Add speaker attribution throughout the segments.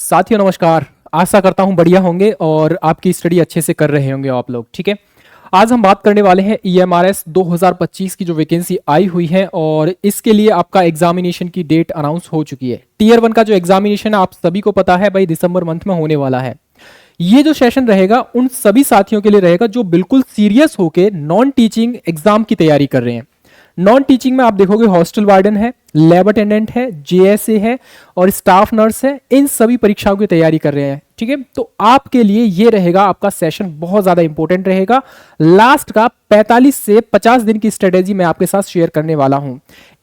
Speaker 1: साथियों नमस्कार। आशा करता हूं बढ़िया होंगे और आपकी स्टडी अच्छे से कर रहे होंगे आप लोग। ठीक है, आज हम बात करने वाले हैं ईएमआरएस 2025 की जो वैकेंसी आई हुई है और इसके लिए आपका एग्जामिनेशन की डेट अनाउंस हो चुकी है। टीयर 1 का जो एग्जामिनेशन है आप सभी को पता है भाई, दिसंबर मंथ में होने वाला है। ये जो सेशन रहेगा उन सभी साथियों के लिए रहेगा जो बिल्कुल सीरियस होके नॉन टीचिंग एग्जाम की तैयारी कर रहे हैं। नॉन टीचिंग में आप देखोगे हॉस्टल वार्डन है, लैब अटेंडेंट है, जेएसए है और स्टाफ नर्स है। इन सभी परीक्षाओं की तैयारी कर रहे हैं। ठीक है, तो आपके लिए ये रहेगा, आपका सेशन बहुत ज्यादा इंपॉर्टेंट रहेगा। लास्ट का 45 से 50 दिन की स्ट्रेटेजी मैं आपके साथ शेयर करने वाला हूं।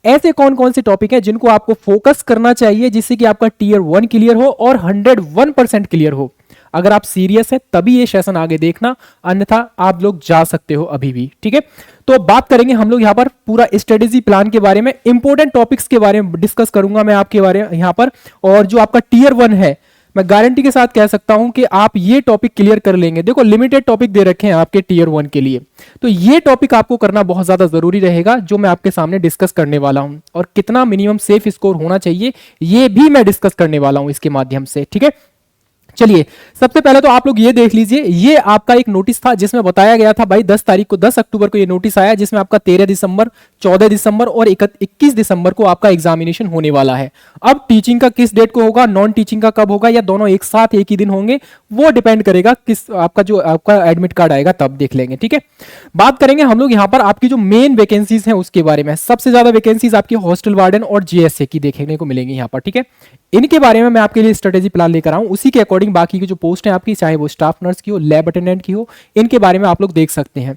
Speaker 1: ऐसे कौन कौन से टॉपिक हैं जिनको आपको फोकस करना चाहिए जिससे कि आपका टीयर 1 क्लियर हो और 101% क्लियर हो। अगर आप सीरियस है तभी ये सेशन आगे देखना, अन्यथा आप लोग जा सकते हो अभी भी। ठीक है, तो बात करेंगे हम लोग यहाँ पर पूरा स्ट्रेटेजी प्लान के बारे में, इंपॉर्टेंट टॉपिक्स के बारे में डिस्कस करूंगा मैं आपके बारे में यहाँ पर। और जो आपका टीयर 1 है, मैं गारंटी के साथ कह सकता हूं कि आप ये टॉपिक क्लियर कर लेंगे। देखो लिमिटेड टॉपिक दे रखे हैं आपके टीयर 1 के लिए, तो ये टॉपिक आपको करना बहुत ज्यादा जरूरी रहेगा जो मैं आपके सामने डिस्कस करने वाला हूं। और कितना मिनिमम सेफ स्कोर होना चाहिए ये भी मैं डिस्कस करने वाला हूं इसके माध्यम से। ठीक है, चलिए सबसे पहले तो आप लोग ये देख लीजिए, ये आपका एक नोटिस था जिसमें बताया गया था भाई 10 अक्टूबर को ये नोटिस आया जिसमें आपका 13 दिसंबर, 14 दिसंबर और 21 दिसंबर को आपका एग्जामिनेशन होने वाला है। अब टीचिंग का किस डेट को होगा, नॉन टीचिंग का कब होगा, या दोनों एक साथ एक ही दिन होंगे, वो डिपेंड करेगा किस आपका जो आपका एडमिट कार्ड आएगा तब देख लेंगे। ठीक है, बात करेंगे हम लोग यहाँ पर आपकी जो मेन वैकेंसीज हैं उसके बारे में। सबसे ज्यादा वैकेंसीज आपकी हॉस्टल वार्डन और जीएसए की देखने को मिलेंगी यहाँ पर। ठीक है, इनके बारे में मैं आपके लिए स्ट्रेटेजी प्लान लेकर आऊं, उसी के अकॉर्डिंग बाकी की जो पोस्ट है आपकी, चाहे वो स्टाफ नर्स की हो, लैब अटेंडेंट की हो, इनके बारे में आप लोग देख सकते हैं।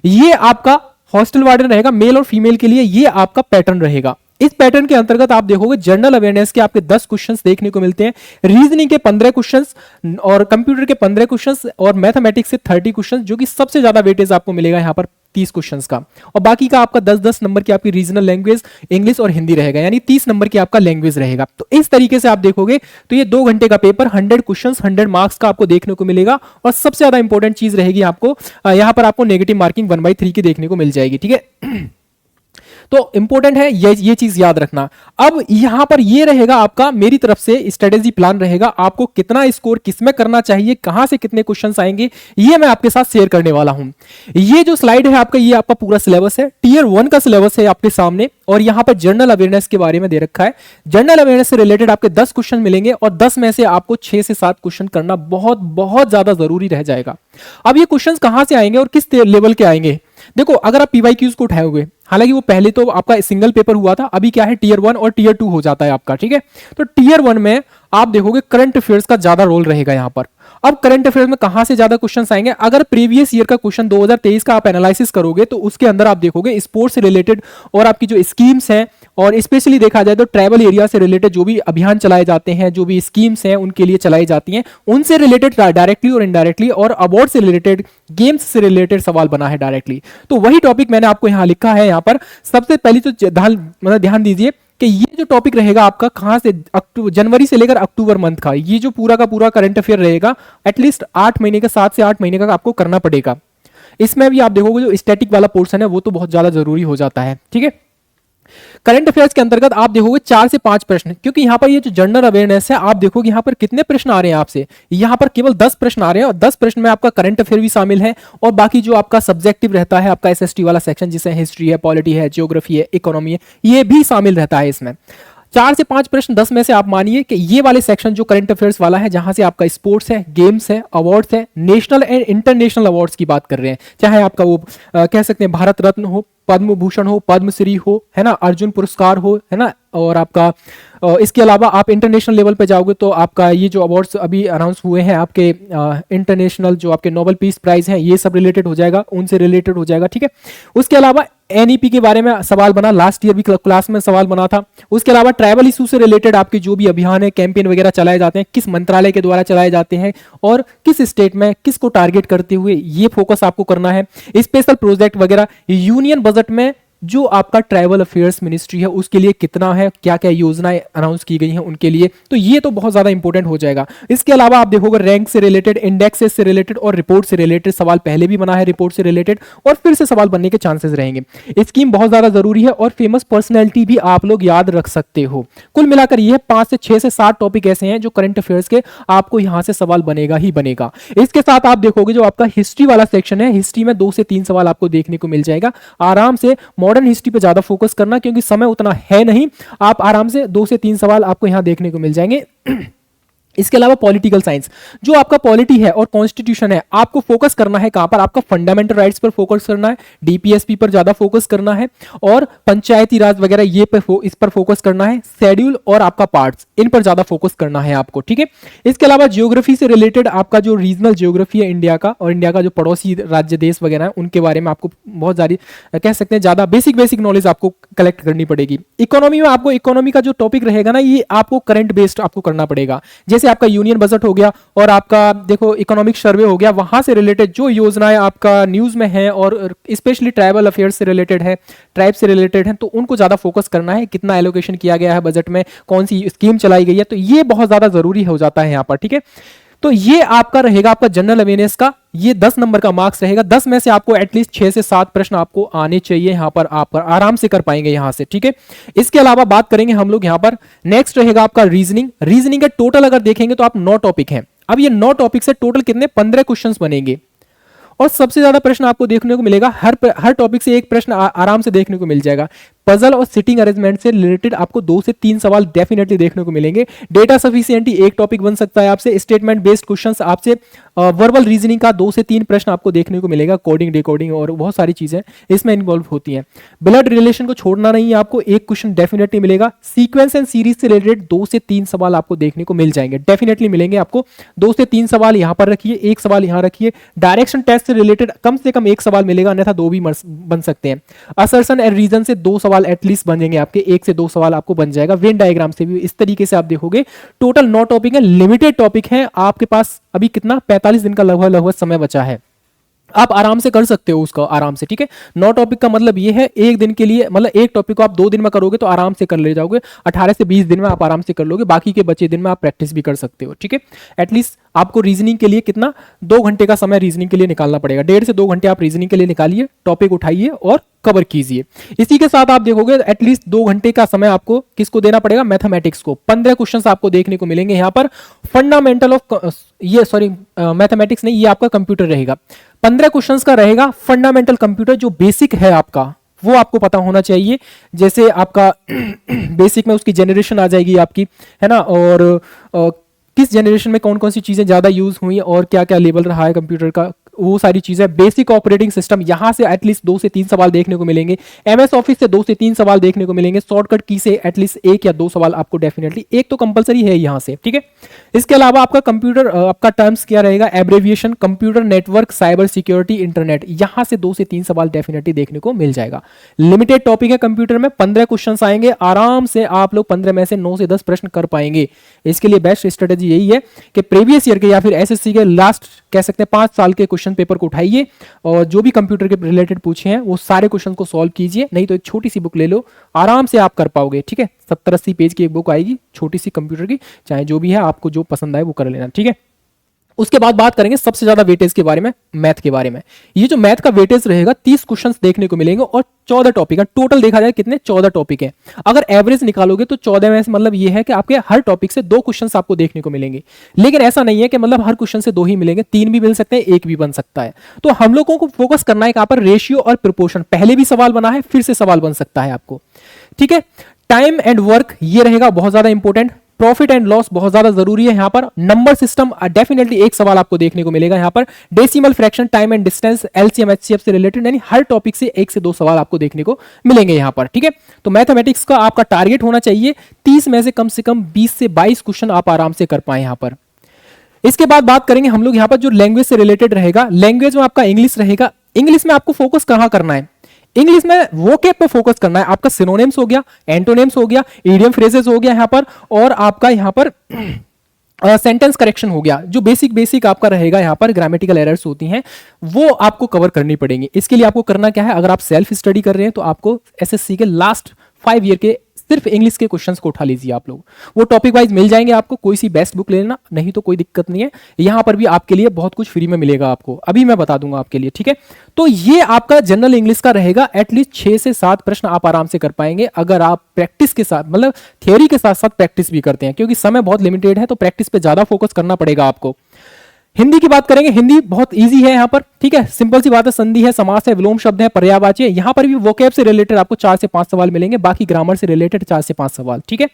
Speaker 1: ये आपका हॉस्टल वार्डन रहेगा मेल और फीमेल के लिए, ये आपका पैटर्न रहेगा। इस पैटर्न के अंतर्गत आप देखोगे जनरल अवेयरनेस के आपके 10 क्वेश्चंस देखने को मिलते हैं, रीजनिंग के 15 क्वेश्चंस और कंप्यूटर के 15 क्वेश्चंस और मैथमेटिक्स से 30 क्वेश्चंस, जो कि सबसे ज्यादा वेटेज आपको मिलेगा यहां पर 30 क्वेश्चंस का। और बाकी का आपका 10-10 नंबर की आपकी रीजनल लैंग्वेज इंग्लिश और हिंदी रहेगा, यानी 30 नंबर की आपका लैंग्वेज रहेगा। तो इस तरीके से आप देखोगे तो ये 2 घंटे का पेपर, 100 क्वेश्चंस, 100 मार्क्स का आपको देखने को मिलेगा। और सबसे ज्यादा इंपॉर्टेंट चीज रहेगी आपको यहां पर आपको नेगेटिव मार्किंग 1/3 की देखने को मिल जाएगी। ठीक है, तो इंपॉर्टेंट है ये चीज याद रखना। अब यहां पर ये रहेगा आपका मेरी तरफ से स्ट्रेटेजी प्लान रहेगा, आपको कितना स्कोर किसमें करना चाहिए, कहां से कितने क्वेश्चंस आएंगे, ये मैं आपके साथ शेयर करने वाला हूं। ये जो स्लाइड है आपका, ये आपका पूरा सिलेबस है, टीयर 1 का सिलेबस है आपके सामने। और यहां पर जनरल अवेयरनेस के बारे में दे रखा है। जनरल अवेयरनेस से रिलेटेड आपके 10 क्वेश्चन मिलेंगे और 10 में से आपको 6 से 7 क्वेश्चन करना बहुत बहुत ज्यादा जरूरी रह जाएगा। अब ये क्वेश्चंस कहां से आएंगे और किस लेवल के आएंगे, देखो अगर आप पीवाईक्यूज को उठाओगे, हालांकि वो पहले तो आपका सिंगल पेपर हुआ था, अभी क्या है टीयर 1 और टीयर 2 हो जाता है आपका। ठीक है, तो टीयर 1 में आप देखोगे करंट अफेयर्स का ज्यादा रोल रहेगा यहां पर। अब करंट अफेयर्स में कहां से ज्यादा क्वेश्चंस आएंगे, अगर प्रीवियस ईयर का क्वेश्चन 2023 का आप एनालिसिस करोगे तो उसके अंदर आप देखोगे स्पोर्ट्स से रिलेटेड और आपकी जो स्कीम्स हैं, और स्पेशली देखा जाए तो ट्राइबल एरिया से रिलेटेड जो भी अभियान चलाए जाते हैं, जो भी स्कीम्स हैं उनके लिए चलाई जाती हैं, उनसे रिलेटेड डायरेक्टली और इनडायरेक्टली, और अवार्ड से रिलेटेड, गेम्स से रिलेटेड सवाल बना है डायरेक्टली। तो वही टॉपिक मैंने आपको यहां लिखा है। यहां पर सबसे पहले तो ध्यान दीजिए कि ये जो टॉपिक रहेगा आपका कहां से, जनवरी से लेकर अक्टूबर मंथ का, ये जो पूरा का पूरा करंट अफेयर रहेगा, एटलीस्ट 8 महीने का, 7 से 8 महीने का आपको करना पड़ेगा। इसमें भी आप देखोगे जो स्टैटिक वाला पोर्शन है वो तो बहुत ज्यादा जरूरी हो जाता है। ठीक है, करंट अफेयर्स के अंतर्गत आप देखोगे 4 से 5 प्रश्न, क्योंकि यहां पर ये जो जनरल अवेयरनेस है आप देखोगे यहां पर कितने प्रश्न आ रहे हैं आपसे, यहां पर केवल 10 प्रश्न आ रहे हैं और 10 प्रश्न में आपका करंट अफेयर भी शामिल है और बाकी जो आपका सब्जेक्टिव रहता है आपका एसएसटी वाला सेक्शन, जिसे हिस्ट्री है, पॉलिटी है, ज्योग्राफी है, इकोनॉमी है, ये भी शामिल रहता है इसमें। 4 से 5 प्रश्न 10 में से आप मानिए कि ये वाले सेक्शन जो करंट अफेयर्स वाला है, जहां से आपका स्पोर्ट्स है, गेम्स है, अवार्ड्स है, नेशनल एंड इंटरनेशनल अवार्ड्स की बात कर रहे हैं, चाहे आपका वो कह सकते हैं भारत रत्न हो, पद्म भूषण हो, पद्मश्री हो, है ना, अर्जुन पुरस्कार हो, है ना, और आपका इसके अलावा आप इंटरनेशनल लेवल पे जाओगे तो आपका ये जो अवार्ड्स अभी अनाउंस हुए हैं आपके इंटरनेशनल जो आपके नोबेल पीस प्राइज हैं, ये सब रिलेटेड हो जाएगा, उनसे रिलेटेड हो जाएगा। ठीक है, उसके अलावा एनईपी के बारे में सवाल बना, लास्ट ईयर भी क्लास में सवाल बना था। उसके अलावा ट्राइबल इशू से रिलेटेड आपके जो भी अभियान है, कैंपेन वगैरह चलाए जाते हैं, किस मंत्रालय के द्वारा चलाए जाते हैं और किस स्टेट में किसको टारगेट करते हुए, ये फोकस आपको करना है। स्पेशल प्रोजेक्ट वगैरह यूनियन बजट में जो आपका ट्राइबल अफेयर्स मिनिस्ट्री है उसके लिए कितना है, क्या क्या योजनाएं अनाउंस की गई हैं उनके लिए, तो ये तो बहुत ज्यादा इंपॉर्टेंट हो जाएगा। इसके अलावा आप देखोगे रैंक से रिलेटेड, इंडेक्सेस से रिलेटेड और रिपोर्ट से रिलेटेड सवाल पहले भी बना है, रिपोर्ट से रिलेटेड और फिर से सवाल बनने के चांसेस रहेंगे। स्कीम बहुत ज्यादा जरूरी है और फेमस पर्सनैलिटी भी आप लोग याद रख सकते हो। कुल मिलाकर ये 5 से 6 से 7 टॉपिक ऐसे हैं जो करंट अफेयर्स के आपको यहां से सवाल बनेगा ही बनेगा। इसके साथ आप देखोगे जो आपका हिस्ट्री वाला सेक्शन है, हिस्ट्री में 2 से 3 सवाल आपको देखने को मिल जाएगा। आराम से मॉडर्न हिस्ट्री पे ज्यादा फोकस करना क्योंकि समय उतना है नहीं, आप आराम से 2 से 3 सवाल आपको यहां देखने को मिल जाएंगे। इसके अलावा पॉलिटिकल साइंस, जो आपका पॉलिटी है और कॉन्स्टिट्यूशन है, आपको फोकस करना है कहां पर, आपका फंडामेंटल राइट्स पर फोकस करना है, डीपीएसपी पर ज्यादा फोकस करना है और पंचायती राज वगैरह ये इस पर फोकस करना है, शेड्यूल और आपका पार्ट्स इन पर ज्यादा फोकस करना है आपको, ठीक है। इसके अलावा जियोग्राफी से रिलेटेड आपका जो रीजनल जियोग्राफी है इंडिया का और इंडिया का जो पड़ोसी राज्य देश वगैरह है उनके बारे में आपको बहुत सारी कह सकते हैं ज्यादा बेसिक नॉलेज आपको कलेक्ट करनी पड़ेगी। इकोनॉमी में आपको इकोनॉमी का जो टॉपिक रहेगा ना ये आपको करंट बेस्ड आपको करना पड़ेगा। जैसे आपका यूनियन बजट हो गया और आपका देखो इकोनॉमिक सर्वे हो गया, वहां से रिलेटेड जो योजनाएं आपका न्यूज में है और स्पेशली ट्राइबल अफेयर्स से रिलेटेड है, ट्राइब से रिलेटेड है, तो उनको ज्यादा फोकस करना है, कितना एलोकेशन किया गया है बजट में, कौन सी स्कीम चलाई गई है, तो ये बहुत ज्यादा जरूरी हो जाता है यहाँ पर, ठीक है। तो ये आपका रहेगा आपका जनरल अवेयरनेस का, ये 10 नंबर का मार्क्स रहेगा। 10 में से आपको एटलीस्ट 6 से 7 प्रश्न आपको आने चाहिए, यहां पर आप आराम से कर पाएंगे यहां से, ठीक है। इसके अलावा बात करेंगे हम लोग यहां पर, नेक्स्ट रहेगा आपका रीजनिंग के टोटल अगर देखेंगे तो आप 9 टॉपिक हैं। अब ये 9 टॉपिक से टोटल कितने 15 क्वेश्चंस बनेंगे और सबसे ज्यादा प्रश्न आपको देखने को मिलेगा, हर टॉपिक से एक प्रश्न आराम से देखने को मिल जाएगा। पजल और सिटिंग अरेंजमेंट से रिलेटेड आपको 2 से 3 सवाल डेफिनेटली देखने को मिलेंगे। डेटा सफिशिएंटी एक टॉपिक बन सकता है आपसे, स्टेटमेंट बेस्ड क्वेश्चंस आपसे, वर्बल रीजनिंग का 2 से 3 प्रश्न आपको देखने को मिलेगा, कोडिंग डिकोडिंग और बहुत सारी चीजें इसमें इन्वॉल्व होती हैं। ब्लड रिलेशन को छोड़ना नहीं है आपको, एक क्वेश्चन डेफिनेटली मिलेगा। सीक्वेंस एंड सीरीज से रिलेटेड 2 से 3 सवाल आपको देखने को मिल जाएंगे, डेफिनेटली मिलेंगे आपको। 2 से 3 सवाल यहां पर रखिए, एक सवाल यहां रखिए। डायरेक्शन टेस्ट से रिलेटेड कम से कम एक सवाल मिलेगा, अन्यथा 2 भी बन सकते हैं। असर्शन एंड रीजन से 2 सवाल एटलीस्ट बनेंगे आपके, 1 से 2 सवाल आपको बन जाएगा। वेन डायग्राम से भी इस तरीके से आप देखोगे। टोटल 9 टॉपिक है, लिमिटेड टॉपिक है आपके पास। अभी कितना 45 दिन का लगभग समय बचा है, आप आराम से कर सकते हो उसको आराम से, ठीक है। 9 टॉपिक का मतलब ये है एक दिन के लिए, मतलब एक टॉपिक को आप 2 दिन में करोगे तो आराम से कर ले जाओगे, 18 से 20 दिन में आप आराम से कर लोगे, बाकी के बचे दिन में आप प्रैक्टिस भी कर सकते हो, ठीक है। एटलीस्ट आपको रीजनिंग के लिए कितना 2 घंटे का समय रीजनिंग के लिए निकालना पड़ेगा, 1.5 से 2 घंटे आप रीजनिंग के लिए निकालिए, टॉपिक उठाइए और कवर कीजिए। इसी के साथ आप देखोगे एटलीस्ट 2 घंटे का समय आपको किसको देना पड़ेगा, मैथमेटिक्स को। 15 क्वेश्चंस आपको देखने को मिलेंगे यहाँ पर। फंडामेंटल ऑफ मैथमेटिक्स नहीं, ये आपका कंप्यूटर रहेगा। 15 क्वेश्चंस का रहेगा फंडामेंटल कंप्यूटर, जो बेसिक है आपका वो आपको पता होना चाहिए। जैसे आपका बेसिक में उसकी जनरेशन आ जाएगी आपकी, है ना, और किस जनरेशन में कौन कौन सी चीजें ज्यादा यूज हुई और क्या क्या लेवल रहा है कंप्यूटर का, वो सारी चीजें। बेसिक ऑपरेटिंग सिस्टम, यहां से एटलीस्ट 2 से 3 सवाल देखने को मिलेंगे। एमएस ऑफिस से 2 से 3 सवाल देखने को मिलेंगे। शॉर्टकट की से एटलीस्ट 1 या 2 सवाल आपको डेफिनेटली, एक तो कंपलसरी है यहां से, ठीक है। इसके अलावा आपका कंप्यूटर आपका टर्म्स क्या रहेगा, एब्रेविएशन, computer network, cyber security, internet, यहां से 2 से 3 सवाल डेफिनेटली देखने को मिल जाएगा। लिमिटेड टॉपिक है कंप्यूटर में, 15 क्वेश्चन आएंगे, आराम से आप लोग 15 में से 9 से 10 प्रश्न कर पाएंगे। इसके लिए बेस्ट स्ट्रेटेजी यही है कि प्रीवियस ईयर के या फिर एसएससी के लास्ट कह सकते हैं 5 साल के क्वेश्चन पेपर को उठाइए और जो भी कंप्यूटर के रिलेटेड पूछे हैं वो सारे क्वेश्चन को सॉल्व कीजिए। नहीं तो एक छोटी सी बुक ले लो, आराम से आप कर पाओगे, ठीक है। 70-80 पेज की एक बुक आएगी छोटी सी कंप्यूटर की, चाहे जो भी है, आपको जो पसंद आए वो कर लेना, ठीक है। उसके बाद बात करेंगे सबसे ज्यादा वेटेज के बारे में, मैथ के बारे में। ये जो मैथ का वेटेज रहेगा 30 क्वेश्चंस देखने को मिलेंगे और 14 टॉपिक है। टोटल देखा जाए कितने 14 टॉपिक है। अगर एवरेज निकालोगे तो 14 में से मतलब ये है कि आपके हर टॉपिक से 2 क्वेश्चंस आपको देखने को मिलेंगे। लेकिन ऐसा नहीं है कि मतलब हर क्वेश्चन से 2 ही मिलेंगे, 3 भी मिल सकते हैं, 1 भी बन सकता है। तो हम लोगों को फोकस करना है यहाँ पर रेशियो और प्रोपोर्शन। पहले भी सवाल बना है, फिर से सवाल बन सकता है आपको, ठीक है। टाइम एंड वर्क ये रहेगा बहुत ज्यादा इंपॉर्टेंट। प्रॉफिट एंड लॉस बहुत ज्यादा जरूरी है यहाँ पर। नंबर सिस्टम डेफिनेटली एक सवाल आपको देखने को मिलेगा यहाँ पर। Decimal fraction, time and distance, LCM HCF से रिलेटेड, यानी हर टॉपिक से 1 से 2 सवाल आपको देखने को मिलेंगे यहाँ पर, ठीक है। तो मैथमेटिक्स का आपका टारगेट होना चाहिए 30 में से कम 20 से 22 क्वेश्चन आप आराम से कर पाए यहाँ पर। इसके बाद बात करेंगे हम लोग यहाँ पर जो लैंग्वेज से रिलेटेड रहेगा। लैंग्वेज में आपका इंग्लिश रहेगा। इंग्लिश में आपको फोकस कहाँ करना है, इंग्लिश में वोकैब पे फोकस करना है। आपका सिनोनिम्स हो गया, एंटोनिम्स हो गया, इडियम फ्रेजेस हो गया यहाँ पर, और आपका यहाँ पर सेंटेंस करेक्शन हो गया, जो बेसिक बेसिक आपका रहेगा यहाँ पर ग्रामेटिकल एरर्स होती हैं वो आपको कवर करनी पड़ेंगी। इसके लिए आपको करना क्या है, अगर आप सेल्फ स्टडी कर रहे हैं तो आपको एसएससी के लास्ट 5 ईयर के सिर्फ इंग्लिश के क्वेश्चंस को उठा लीजिए आप लोग, वो टॉपिक वाइज मिल जाएंगे आपको, कोई सी बेस्ट बुक ले लेना, नहीं तो कोई दिक्कत नहीं है, यहाँ पर भी आपके लिए बहुत कुछ फ्री में मिलेगा आपको, अभी मैं बता दूंगा आपके लिए, ठीक है। तो ये आपका जनरल इंग्लिश का रहेगा, एटलीस्ट 6 से 7 प्रश्न आप आराम से कर पाएंगे अगर आप प्रैक्टिस के साथ, मतलब थियोरी के साथ साथ प्रैक्टिस भी करते हैं, क्योंकि समय बहुत लिमिटेड है तो प्रैक्टिस पे ज्यादा फोकस करना पड़ेगा आपको। हिंदी की बात करेंगे, हिंदी बहुत इजी है यहाँ पर, ठीक है, सिंपल सी बात है, संधि है, समास है, विलोम शब्द है, पर्यायवाची है, यहाँ पर भी वोकैब से रिलेटेड आपको 4 से 5 सवाल मिलेंगे, बाकी ग्रामर से रिलेटेड 4 से 5 सवाल, ठीक है।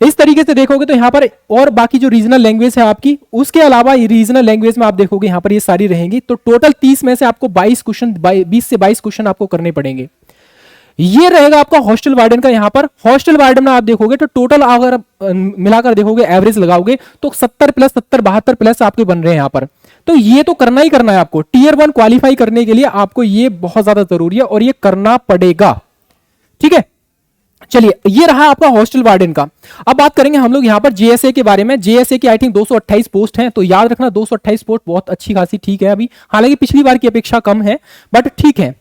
Speaker 1: इस तरीके से देखोगे तो यहाँ पर और बाकी जो रीजनल लैंग्वेज है आपकी, उसके अलावा रीजनल लैंग्वेज में आप देखोगे यहाँ पर ये सारी रहेंगी, तो टोटल 30 में से आपको 22 क्वेश्चन, 20 से 22 क्वेश्चन आपको करने पड़ेंगे। ये रहेगा आपका हॉस्टल वार्डन का। यहाँ पर हॉस्टल वार्डन में आप देखोगे तो टोटल अगर मिलाकर देखोगे, एवरेज लगाओगे तो 70 प्लस 70 72 प्लस आपके बन रहे हैं यहाँ पर। तो ये तो करना ही करना है आपको, टीयर 1 क्वालिफाई करने के लिए आपको ये बहुत ज्यादा जरूरी है और ये करना पड़ेगा, ठीक है। चलिए, ये रहा आपका हॉस्टल वार्डन का। अब बात करेंगे हम लोग यहाँ पर जेएसए के बारे में। जेएसए की आई थिंक 228 पोस्ट हैं, तो याद रखना 228 पोस्ट बहुत अच्छी खासी ठीक है अभी, हालांकि पिछली बार की अपेक्षा कम है बट ठीक है।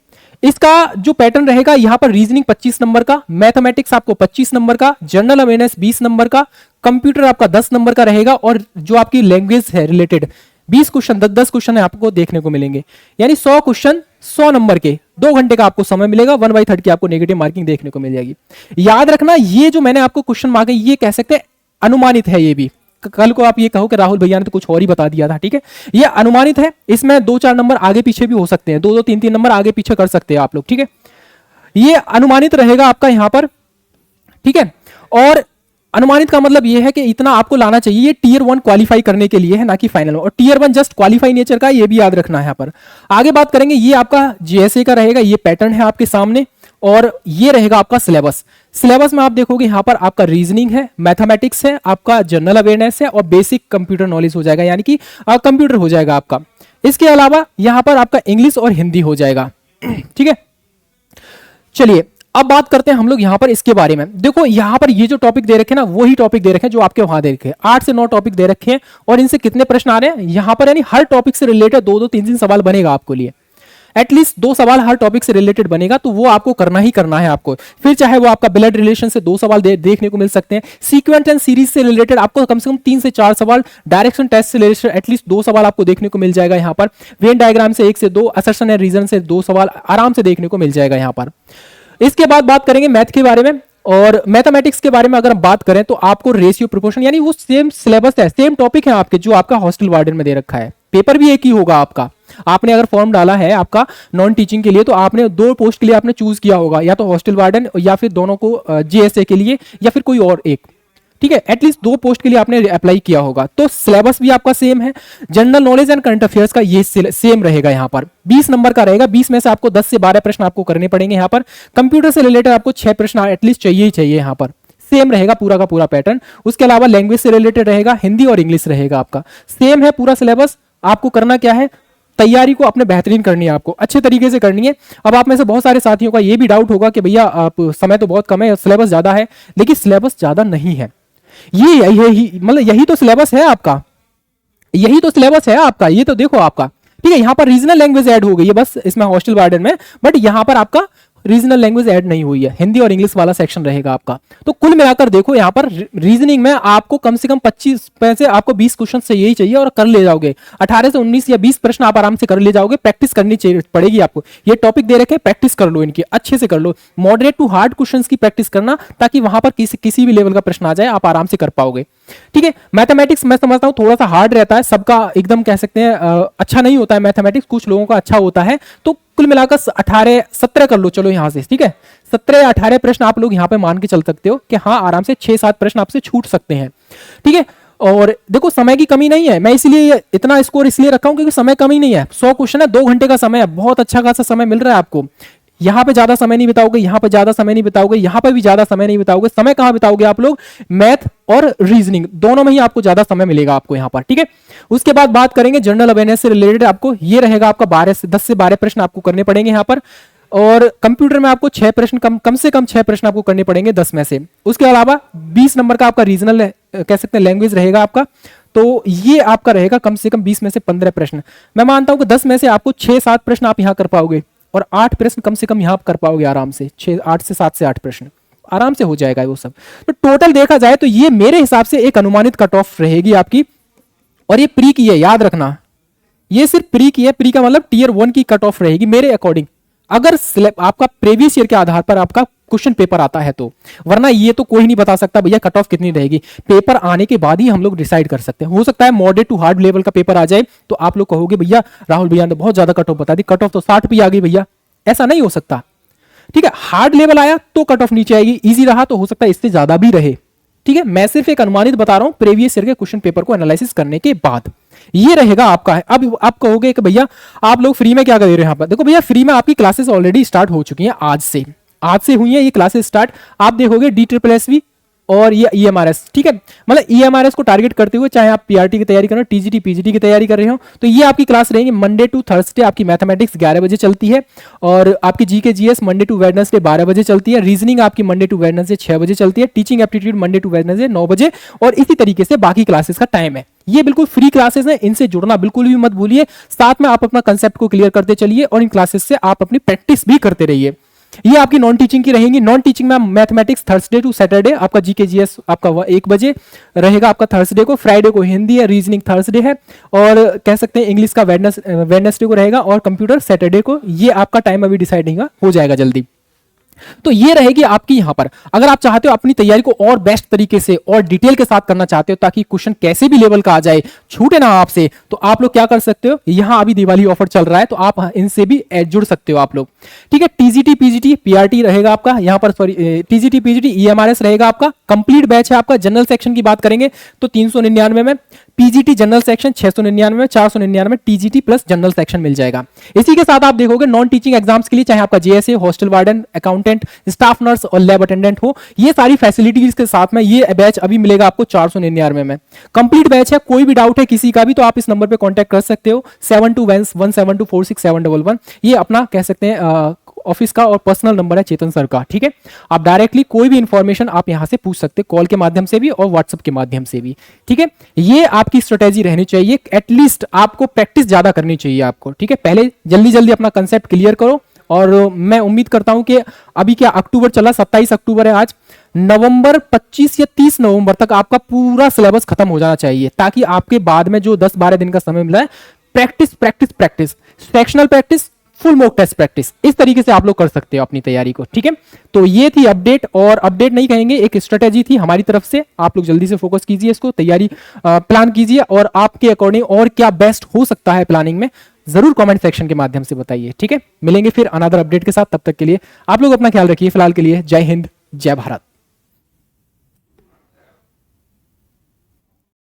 Speaker 1: इसका जो पैटर्न रहेगा यहाँ पर, रीजनिंग 25 नंबर का, मैथमेटिक्स आपको 25 नंबर का, जनरल अवेयरनेस 20 नंबर का, कंप्यूटर आपका 10 नंबर का रहेगा, और जो आपकी लैंग्वेज है रिलेटेड 20 क्वेश्चन, 10-10 क्वेश्चन आपको देखने को मिलेंगे, यानी 100 क्वेश्चन 100 नंबर के, 2 घंटे का आपको समय मिलेगा, 1/3 की आपको नेगेटिव मार्किंग देखने को मिल जाएगी। याद रखना, ये जो मैंने आपको क्वेश्चन मांगे, ये कह सकते हैं अनुमानित है, ये भी कल को आप ये कहो कि राहुल भैया ने तो कुछ और ही बता दिया था, ठीक है, ये अनुमानित है, इसमें 2-4 नंबर आगे पीछे भी हो सकते हैं, 2-2 3-3 नंबर आगे पीछे कर सकते हैं आप लोग, ठीक है। ये अनुमानित रहेगा आपका यहां पर, ठीक है। और अनुमानित का मतलब ये है कि इतना आपको लाना चाहिए, ये टीयर 1 क्वालिफाई करने के लिए है, ना कि फाइनल, और टीयर 1 जस्ट क्वालिफाई नेचर का, ये भी याद रखना है यहाँ पर। आगे बात करेंगे, ये आपका जेएसए का रहेगा, ये पैटर्न है आपके सामने, और ये रहेगा आपका सिलेबस। सिलेबस में आप देखोगे यहाँ पर आपका रीजनिंग है, मैथमेटिक्स है, आपका जनरल अवेयरनेस है, और बेसिक कंप्यूटर नॉलेज हो जाएगा, यानी कि कंप्यूटर हो जाएगा आपका। इसके अलावा यहाँ पर आपका इंग्लिश और हिंदी हो जाएगा, ठीक है। चलिए, अब बात करते हैं हम लोग यहाँ पर इसके बारे में। देखो यहाँ पर ये जो टॉपिक दे रखे हैं ना, वही टॉपिक दे रखे हैं जो आपके वहां दे रखे हैं, 8 से 9 टॉपिक दे रखे हैं, और इनसे कितने प्रश्न आ रहे हैं यहाँ पर, यानी हर टॉपिक से रिलेटेड 2-2 3-3 सवाल बनेगा आपको लिए, एटलीस्ट 2 सवाल हर टॉपिक से रिलेटेड बनेगा, तो वो आपको करना ही करना है आपको। फिर चाहे वो आपका ब्लड रिलेशन से 2 सवाल देखने को मिल सकते हैं, सीक्वेंस एंड सीरीज से रिलेटेड आपको कम से कम 3 से 4 सवाल, डायरेक्शन टेस्ट से रिलेटेड एटलीस्ट 2 सवाल आपको देखने को मिल जाएगा यहाँ पर, वेन डायग्राम से 1 से 2, असर्शन एंड रीजन से 2 सवाल आराम से देखने को मिल जाएगा यहाँ पर। इसके बाद बात करेंगे मैथ के बारे में, और मैथमेटिक्स के बारे में अगर हम बात करें तो आपको रेशियो प्रोपोर्शन, यानी वो सेम सिलेबस है, सेम टॉपिक है आपके जो आपका हॉस्टल वार्डन में दे रखा है, पेपर भी एक ही होगा आपका। आपने अगर फॉर्म डाला है आपका नॉन टीचिंग के लिए, तो आपने 2 पोस्ट के लिए आपने चूज किया होगा, या तो हॉस्टल वार्डन या फिर दोनों को जेएसए के लिए, या फिर कोई और एक, ठीक है, एटलीस्ट 2 पोस्ट के लिए आपने अप्लाई किया होगा। तो सिलेबस भी आपका सेम है, general knowledge and current affairs का ये सेम रहेगा यहाँ पर, 20 नंबर का रहेगा, 20 में से आपको 10 से 12 प्रश्न आपको करने पड़ेंगे यहाँ पर। कंप्यूटर से रिलेटेड आपको 6 प्रश्न एटलीस्ट चाहिए ही चाहिए यहाँ पर, सेम रहेगा पूरा का पूरा पैटर्न। उसके अलावा लैंग्वेज से रिलेटेड रहेगा, हिंदी और इंग्लिश रहेगा आपका, सेम है पूरा सिलेबस। आपको करना क्या है, तैयारी को अपने बेहतरीन करनी है, आपको अच्छे तरीके से करनी है। अब आप में से बहुत सारे साथियों का ये भी डाउट होगा कि भैया आप समय तो बहुत कम है, सिलेबस ज्यादा है, लेकिन सिलेबस ज्यादा नहीं है, ये यही मतलब यही तो सिलेबस है आपका, यही तो सिलेबस है आपका, ये तो देखो आपका, ठीक है। यहाँ पर रीजनल लैंग्वेज ऐड हो गई है बस इसमें हॉस्टल वार्डन में, बट यहाँ पर आपका रीजनल लैंग्वेज ऐड नहीं हुई है, हिंदी और इंग्लिश वाला सेक्शन रहेगा आपका। तो कुल मिलाकर देखो यहाँ पर रीजनिंग में आपको कम से कम 25 पैसे, आपको 20 क्वेश्चन से यही चाहिए और कर ले जाओगे, 18 से 19 या 20 प्रश्न आप आराम से कर ले जाओगे। प्रैक्टिस करनी पड़ेगी आपको, ये टॉपिक दे रखे, प्रैक्टिस कर लो, इनकी अच्छे से कर लो, मॉडरेट टू हार्ड क्वेश्चन की प्रैक्टिस करना, ताकि वहां पर किसी भी लेवल का प्रश्न आ जाए आप आराम से कर पाओगे, ठीक है। मैथमेटिक्स मैं समझता हूँ थोड़ा सा हार्ड रहता है, सबका एकदम कह सकते हैं अच्छा नहीं होता है मैथमेटिक्स, कुछ लोगों का अच्छा होता है। तो कुल मिलाकर 18-17 कर लो, चलो यहां से, ठीक है, 17-18 प्रश्न आप लोग यहां पे मान के चल सकते हो कि हाँ आराम से 6-7 प्रश्न आपसे छूट सकते हैं, ठीक है। और देखो समय की कमी नहीं है, मैं इसलिए इतना स्कोर इसलिए रखा हूं क्योंकि समय कमी नहीं है, 100 क्वेश्चन है, 2 घंटे का समय है, बहुत अच्छा खासा समय मिल रहा है आपको। यहां पे ज्यादा समय नहीं बिताओगे, यहां पे ज्यादा समय नहीं बिताओगे, यहां पे भी ज्यादा समय नहीं बिताओगे, समय कहां बिताओगे आप लोग, मैथ और रीजनिंग दोनों में ही आपको ज्यादा समय मिलेगा आपको यहां पर, ठीक है। उसके बाद बात करेंगे जनरल अवेयरनेस से रिलेटेड, आपको ये रहेगा आपका 10 से 12 प्रश्न आपको करने पड़ेंगे यहां पर, और कंप्यूटर में आपको 6 प्रश्न, कम से कम 6 प्रश्न आपको करने पड़ेंगे 10 में से। उसके अलावा 20 नंबर का आपका रीजनल कह सकते हैं लैंग्वेज रहेगा आपका, तो ये आपका रहेगा कम से कम 20 में से 15 प्रश्न। मैं मानता हूं कि 10 में से आपको 6-7 प्रश्न आप यहां कर पाओगे और 8 प्रश्न कम से कम यहां कर पाओगे आराम से। 8 से 7 प्रश्न आराम से हो जाएगा वो सब। तो टोटल देखा जाए तो ये मेरे हिसाब से एक अनुमानित कट ऑफ रहेगी आपकी। और ये प्री की है, याद रखना, ये सिर्फ प्री की है। प्री का मतलब टीयर 1 की कट ऑफ रहेगी मेरे अकॉर्डिंग, अगर आपका प्रीवियस ईयर के आधार पर आपका क्वेश्चन पेपर आता है तो। वरना ये तो कोई नहीं बता सकता भैया कट ऑफ कितनी रहेगी। पेपर आने के बाद ही हम लोग डिसाइड कर सकते हैं। हो सकता है मॉडरेट टू हार्ड लेवल का पेपर आ जाए तो आप लोग कहोगे भैया राहुल भैया ने बहुत ज्यादा कट ऑफ बता दी, कट ऑफ तो 60 भी आ गई भैया। ऐसा नहीं हो सकता, ठीक है। हार्ड लेवल आया तो कट ऑफ नीचे आएगी, इजी रहा तो हो सकता है इससे ज्यादा भी रहे, ठीक है। मैं सिर्फ एक अनुमानित बता रहा हूं प्रीवियस ईयर के क्वेश्चन पेपर को एनालिसिस करने के बाद। ये रहेगा आपका है। अब आप कहोगे कि भैया आप लोग फ्री में क्या कर रहे हो यहाँ पर। देखो भैया फ्री में आपकी क्लासेस ऑलरेडी स्टार्ट हो चुकी हैं, आज से हुई है ये क्लासेस स्टार्ट। आप देखोगे DSSS और ये EMRS, ठीक है। मतलब EMRS को टारगेट करते हुए चाहे आप PRT की तैयारी कर रहे हो, TGT PGT की तैयारी कर रहे हो, तो ये आपकी क्लास रहेंगी मंडे टू थर्सडे। आपकी मैथमेटिक्स 11 बजे चलती है और आपकी GK GS Monday to Wednesday 12 बजे चलती है। रीजनिंग आपकी मंडे टू वेडनेसडे 6 बजे चलती है। Teaching aptitude Monday to Wednesday 9 बजे। और इसी तरीके से बाकी क्लासेस का टाइम है। ये बिल्कुल फ्री क्लासेस हैं, इनसे जुड़ना बिल्कुल भी मत भूलिए। साथ में आप अपना कंसेप्ट को क्लियर करते चलिए और इन क्लासेस से आप अपनी प्रैक्टिस भी करते रहिए। ये आपकी नॉन टीचिंग की रहेंगी। नॉन टीचिंग में मैथमेटिक्स थर्सडे टू सैटरडे, आपका GK GS आपका 1 बजे रहेगा आपका थर्सडे को। फ्राइडे को हिंदी है, रीजनिंग थर्सडे है और कह सकते हैं इंग्लिश का वेडनेसडे को रहेगा और कंप्यूटर सैटरडे को। ये आपका टाइम अभी डिसाइड नहीं हो जाएगा जल्दी। तो ये रहेगी आपकी यहां पर। अगर आप चाहते हो अपनी तैयारी को और बेस्ट तरीके से और डिटेल के साथ करना चाहते हो ताकि क्वेश्चन कैसे भी लेवल का आ जाए, छूटे ना आपसे, तो आप लोग क्या कर सकते हो, यहां अभी दिवाली ऑफर चल रहा है तो आप इनसे भी जुड़ सकते हो आप लोग, ठीक है। TGT PGT PRT रहेगा आपका यहां पर, सॉरी TGT PGT EMRS रहेगा आपका। कंप्लीट बैच है आपका। जनरल सेक्शन की बात करेंगे तो 399 में, PGT जनरल सेक्शन 699 में, 499 TGT प्लस जनरल सेक्शन मिल जाएगा। इसी के साथ आप देखोगे नॉन टीचिंग एग्जाम्स के लिए चाहे आपका JSA, hostel warden, accountant, staff nurse और लैब अटेंडेंट हो, ये सारी फैसिलिटीज के साथ में ये बैच अभी मिलेगा आपको 499 में। कंप्लीट बैच है। कोई भी डाउट है किसी का भी तो आप इस नंबर पे कांटेक्ट कर सकते हो 7217246711। ये अपना कह सकते हैं ऑफिस का और पर्सनल नंबर है चेतन सर का, ठीक है। आप डायरेक्टली कोई भी इंफॉर्मेशन आप यहां से पूछ सकते हैं, कॉल के माध्यम से भी और व्हाट्सएप के माध्यम से भी, ठीक है। ये आपकी स्ट्रेटेजी रहनी चाहिए। एटलीस्ट आपको प्रैक्टिस ज्यादा करनी चाहिए आपको, ठीक है। पहले जल्दी जल्दी अपना कंसेप्ट क्लियर करो और मैं उम्मीद करता हूं कि अभी क्या अक्टूबर चला, 27 अक्टूबर है आज, नवंबर 25 या 30 नवंबर तक आपका पूरा सिलेबस खत्म हो जाना चाहिए ताकि आपके बाद में जो 10-12 दिन का समय मिला है, practice practice practice, sectional practice, full mock test practice, इस तरीके से आप लोग कर सकते हो अपनी तैयारी को, ठीक है। तो ये थी अपडेट, और अपडेट नहीं कहेंगे, एक स्ट्रेटेजी थी हमारी तरफ से। आप लोग जल्दी से फोकस कीजिए इसको, तैयारी प्लान कीजिए और आपके अकॉर्डिंग और क्या बेस्ट हो सकता है प्लानिंग में जरूर कमेंट सेक्शन के माध्यम से बताइए, ठीक है। मिलेंगे फिर अनदर अपडेट के साथ, तब तक के लिए आप लोग अपना ख्याल रखिए। फिलहाल के लिए जय हिंद, जय भारत।